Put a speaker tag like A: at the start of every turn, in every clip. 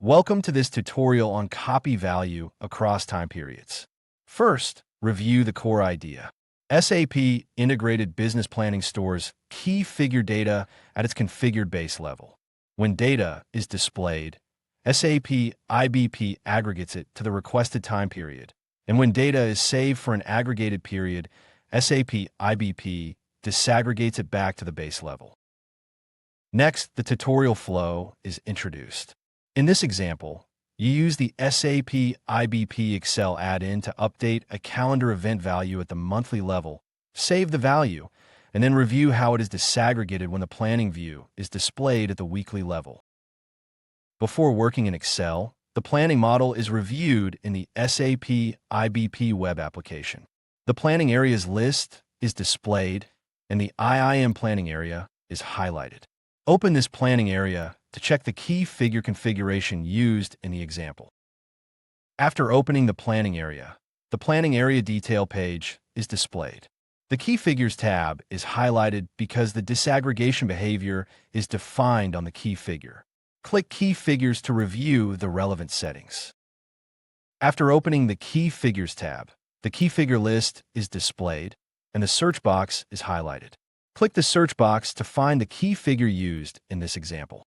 A: Welcome to this tutorial on copy value across time periods. First, review the core idea. SAP Integrated Business Planning stores key figure data at its configured base level. When data is displayed, SAP IBP aggregates it to the requested time period. And when data is saved for an aggregated period, SAP IBP disaggregates it back to the base level. Next, the tutorial flow is introduced. In this example, you use the SAP IBP Excel add-in to update a calendar event value at the monthly level, save the value, and then review how it is disaggregated when the planning view is displayed at the weekly level. Before working in Excel, the planning model is reviewed in the SAP IBP web application. The planning areas list is displayed, and the IIM planning area is highlighted. Open this planning area to check the key figure configuration used in the example. After opening the planning area detail page is displayed. The Key Figures tab is highlighted because the disaggregation behavior is defined on the key figure. Click Key Figures to review the relevant settings. After opening the Key Figures tab, the key figure list is displayed and the search box is highlighted. Click the search box to find the key figure used in this example.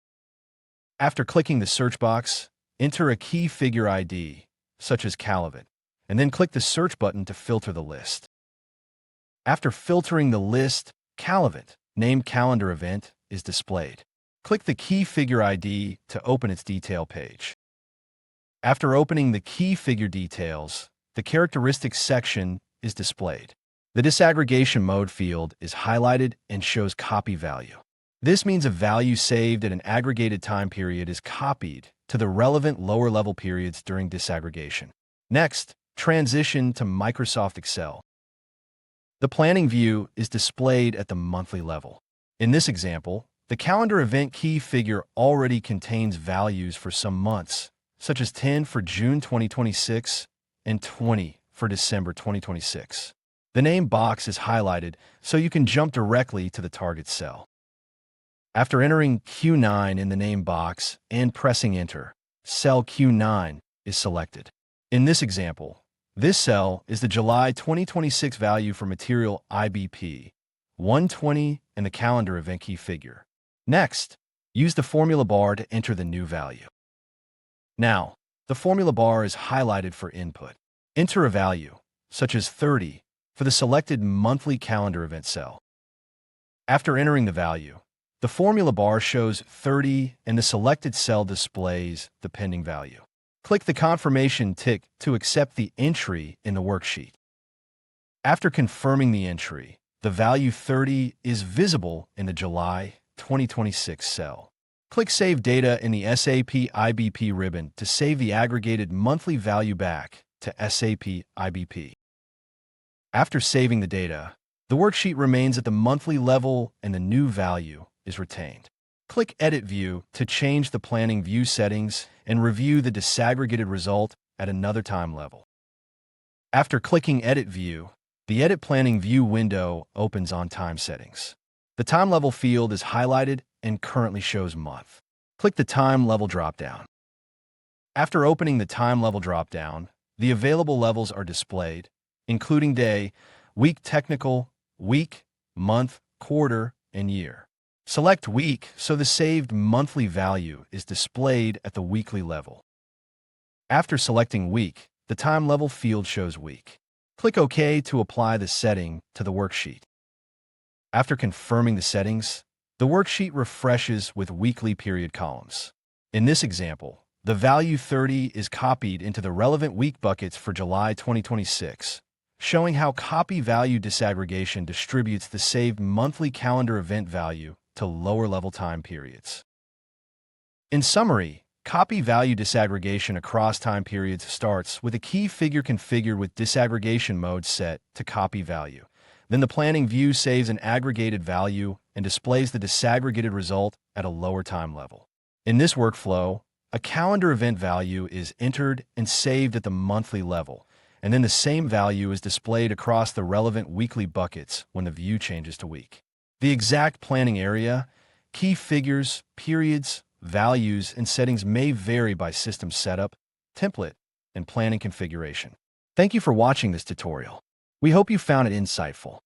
A: After clicking the search box, enter a key figure ID, such as CALEVENT, and then click the search button to filter the list. After filtering the list, CALEVENT, named Calendar Event, is displayed. Click the key figure ID to open its detail page. After opening the key figure details, the characteristics section is displayed. The Disaggregation Mode field is highlighted and shows copy value. This means a value saved at an aggregated time period is copied to the relevant lower-level periods during disaggregation. Next, transition to Microsoft Excel. The planning view is displayed at the monthly level. In this example, the calendar event key figure already contains values for some months, such as 10 for June 2026 and 20 for December 2026. The name box is highlighted so you can jump directly to the target cell. After entering Q9 in the name box and pressing Enter, cell Q9 is selected. In this example, this cell is the July 2026 value for material IBP 120 and the calendar event key figure. Next, use the formula bar to enter the new value. Now, the formula bar is highlighted for input. Enter a value, such as 30, for the selected monthly calendar event cell. After entering the value, the formula bar shows 30 and the selected cell displays the pending value. Click the confirmation tick to accept the entry in the worksheet. After confirming the entry, the value 30 is visible in the July 2026 cell. Click Save Data in the SAP IBP ribbon to save the aggregated monthly value back to SAP IBP. After saving the data, the worksheet remains at the monthly level and the new value is retained. Click Edit View to change the planning view settings and review the disaggregated result at another time level. After clicking Edit View, the Edit Planning View window opens on Time Settings. The time level field is highlighted and currently shows month. Click the Time Level dropdown. After opening the Time Level dropdown, the available levels are displayed, including day, week technical, week, month, quarter, and year. Select week so the saved monthly value is displayed at the weekly level. After selecting week, the time level field shows week. Click OK to apply the setting to the worksheet. After confirming the settings, the worksheet refreshes with weekly period columns. In this example, the value 30 is copied into the relevant week buckets for July 2026, showing how copy value disaggregation distributes the saved monthly calendar event value to lower-level time periods. In summary, copy value disaggregation across time periods starts with a key figure configured with disaggregation mode set to copy value. Then the planning view saves an aggregated value and displays the disaggregated result at a lower time level. In this workflow, a calendar event value is entered and saved at the monthly level, and then the same value is displayed across the relevant weekly buckets when the view changes to week. The exact planning area, key figures, periods, values, and settings may vary by system setup, template, and planning configuration. Thank you for watching this tutorial. We hope you found it insightful.